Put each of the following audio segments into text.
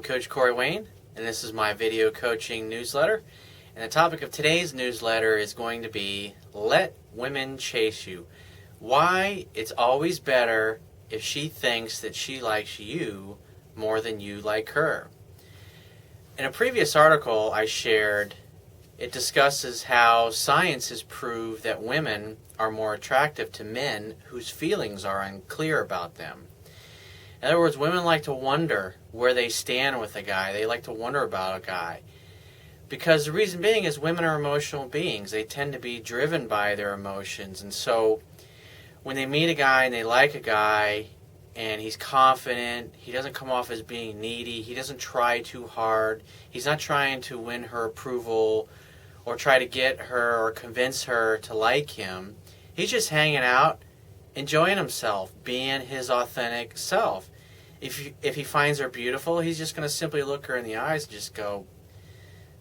I'm Coach Corey Wayne, and this is my video coaching newsletter. And the topic of today's newsletter is going to be Let Women Chase You. Why it's always better if she thinks that she likes you more than you like her. In a previous article I shared, it discusses how science has proved that women are more attractive to men whose feelings are unclear about them. In other words, women like to wonder where they stand with a guy. They like to wonder about a guy. Because the reason being is women are emotional beings. They tend to be driven by their emotions. And so when they meet a guy and they like a guy and he's confident, he doesn't come off as being needy, he doesn't try too hard, he's not trying to win her approval or try to get her or convince her to like him. He's just hanging out, enjoying himself, being his authentic self. If he finds her beautiful, he's just going to simply look her in the eyes and just go,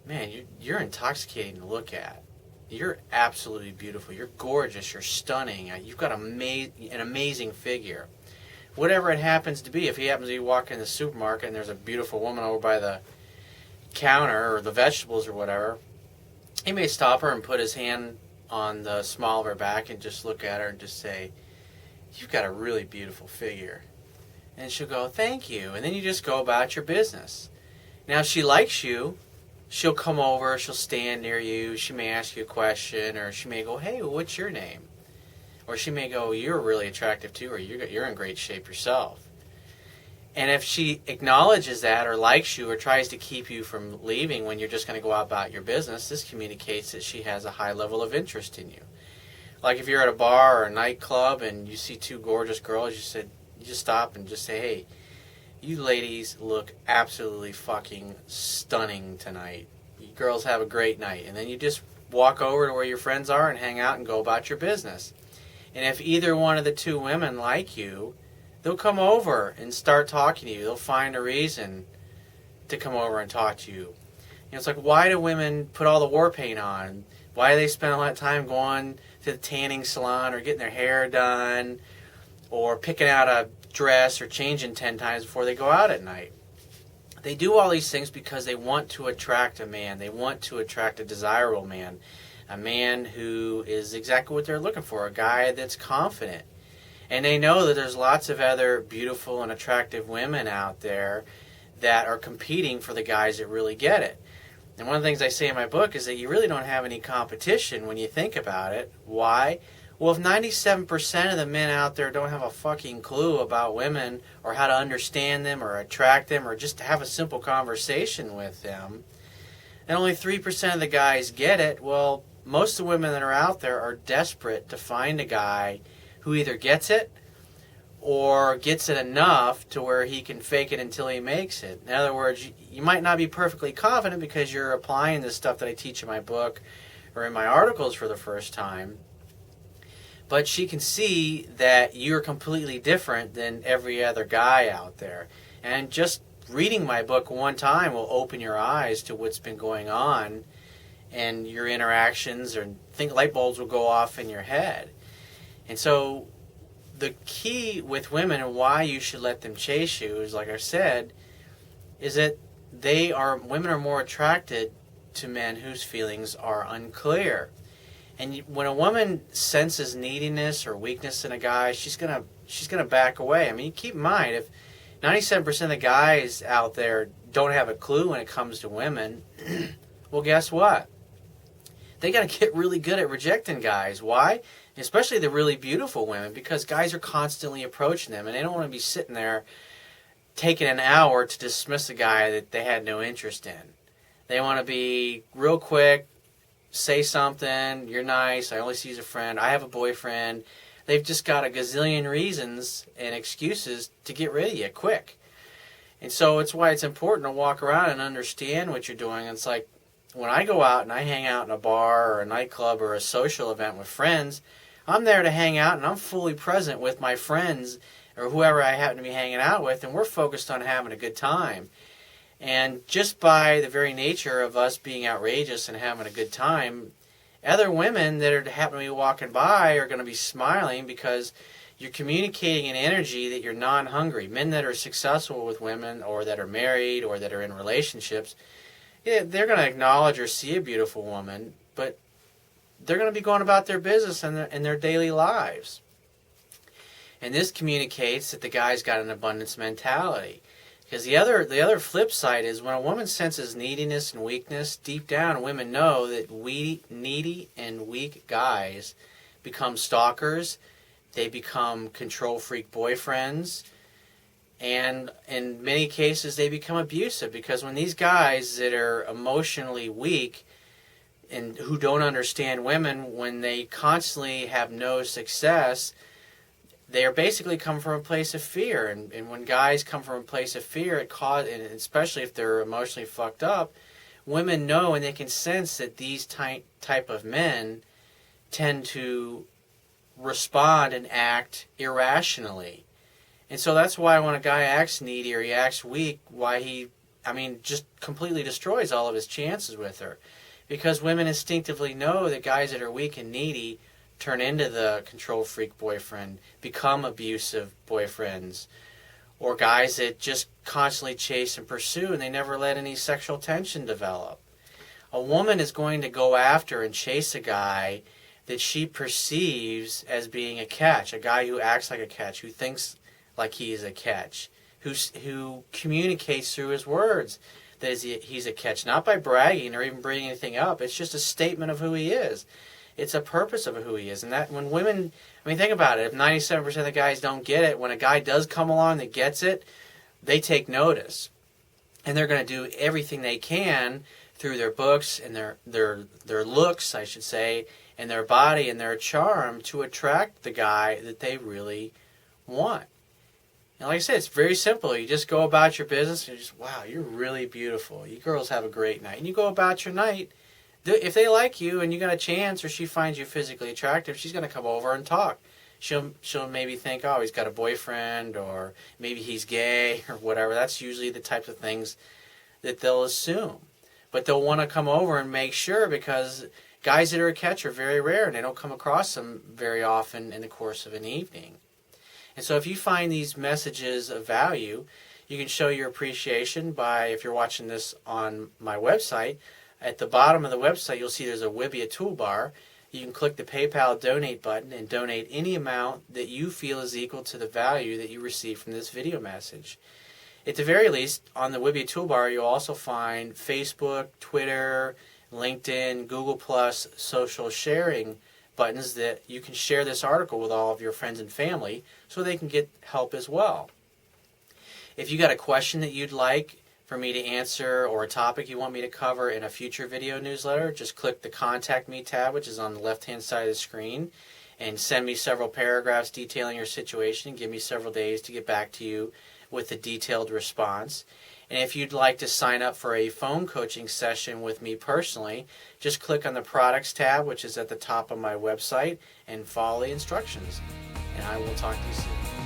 man, you're intoxicating to look at. You're absolutely beautiful. You're gorgeous. You're stunning. You've got an amazing figure. Whatever it happens to be, if he happens to be walking in the supermarket and there's a beautiful woman over by the counter or the vegetables or whatever, he may stop her and put his hand on the small of her back and just look at her and just say, you've got a really beautiful figure. And she'll go, thank you. And then you just go about your business. Now, if she likes you, she'll come over, she'll stand near you, she may ask you a question, or she may go, hey, what's your name? Or she may go, you're really attractive too, or you're in great shape yourself. And if she acknowledges that or likes you or tries to keep you from leaving when you're just going to go out about your business, this communicates that she has a high level of interest in you. Like if you're at a bar or a nightclub and you see two gorgeous girls, you just stop and just say, hey, you ladies look absolutely fucking stunning tonight. You girls have a great night. And then you just walk over to where your friends are and hang out and go about your business. And if either one of the two women like you, they'll come over and start talking to you. They'll find a reason to come over and talk to you. You know, it's like, why do women put all the war paint on? Why do they spend a lot of time going to the tanning salon or getting their hair done or picking out a dress or changing 10 times before they go out at night? They do all these things because they want to attract a man. They want to attract a desirable man. A man who is exactly what they're looking for. A guy that's confident. And they know that there's lots of other beautiful and attractive women out there that are competing for the guys that really get it. And one of the things I say in my book is that you really don't have any competition when you think about it. Why? Well, if 97% of the men out there don't have a fucking clue about women or how to understand them or attract them or just to have a simple conversation with them, and only 3% of the guys get it, well, most of the women that are out there are desperate to find a guy who either gets it or gets it enough to where he can fake it until he makes it. In other words, you might not be perfectly confident because you're applying this stuff that I teach in my book or in my articles for the first time, but she can see that you're completely different than every other guy out there. And just reading my book one time will open your eyes to what's been going on and your interactions, or think light bulbs will go off in your head. And so the key with women and why you should let them chase you is, like I said, is that women are more attracted to men whose feelings are unclear. And when a woman senses neediness or weakness in a guy, she's gonna back away. I mean, keep in mind, if 97% of the guys out there don't have a clue when it comes to women, well, guess what? They got to get really good at rejecting guys. Why? Especially the really beautiful women, because guys are constantly approaching them, and they don't want to be sitting there taking an hour to dismiss a guy that they had no interest in. They want to be real quick, say something, you're nice, I only see you as a friend, I have a boyfriend. They've just got a gazillion reasons and excuses to get rid of you quick. And so it's why it's important to walk around and understand what you're doing. It's like when I go out and I hang out in a bar or a nightclub or a social event with friends, I'm there to hang out and I'm fully present with my friends or whoever I happen to be hanging out with, and we're focused on having a good time. And just by the very nature of us being outrageous and having a good time, other women that are happen to be walking by are going to be smiling because you're communicating an energy that you're non-hungry. Men that are successful with women, or that are married, or that are in relationships, yeah, they're going to acknowledge or see a beautiful woman, but they're going to be going about their business and their daily lives. And this communicates that the guy's got an abundance mentality. Because the other flip side is when a woman senses neediness and weakness, deep down women know that needy and weak guys become stalkers, they become control freak boyfriends, and in many cases they become abusive, because when these guys that are emotionally weak and who don't understand women, when they constantly have no success, they are basically come from a place of fear. And when guys come from a place of fear, and especially if they're emotionally fucked up, women know and they can sense that these type of men tend to respond and act irrationally. And so that's why when a guy acts needy or he acts weak, just completely destroys all of his chances with her. Because women instinctively know that guys that are weak and needy turn into the control freak boyfriend, become abusive boyfriends, or guys that just constantly chase and pursue and they never let any sexual tension develop. A woman is going to go after and chase a guy that she perceives as being a catch, a guy who acts like a catch, who thinks like he is a catch, who communicates through his words that he's a catch, not by bragging or even bringing anything up. It's just a statement of who he is. It's a purpose of who he is. And that when women, think about it, if 97% of the guys don't get it, when a guy does come along that gets it, they take notice. And they're going to do everything they can through their books and their looks, I should say, and their body and their charm to attract the guy that they really want. And like I said, it's very simple. You just go about your business and you just, wow, you're really beautiful. You girls have a great night. And you go about your night. If they like you and you got a chance, or she finds you physically attractive, she's going to come over and talk. She'll maybe think, oh, he's got a boyfriend, or maybe he's gay, or whatever. That's usually the types of things that they'll assume. But they'll want to come over and make sure, because guys that are a catch are very rare and they don't come across them very often in the course of an evening. And so if you find these messages of value, you can show your appreciation by, if you're watching this on my website, at the bottom of the website you'll see there's a Wibbia toolbar. You can click the PayPal donate button and donate any amount that you feel is equal to the value that you receive from this video message. At the very least, on the Wibbia toolbar you'll also find Facebook, Twitter, LinkedIn, Google+, social sharing buttons that you can share this article with all of your friends and family so they can get help as well. If you got a question that you'd like for me to answer, or a topic you want me to cover in a future video newsletter, just click the Contact Me tab, which is on the left-hand side of the screen, and send me several paragraphs detailing your situation. Give me several days to get back to you with a detailed response. And if you'd like to sign up for a phone coaching session with me personally, just click on the Products tab, which is at the top of my website, and follow the instructions. And I will talk to you soon.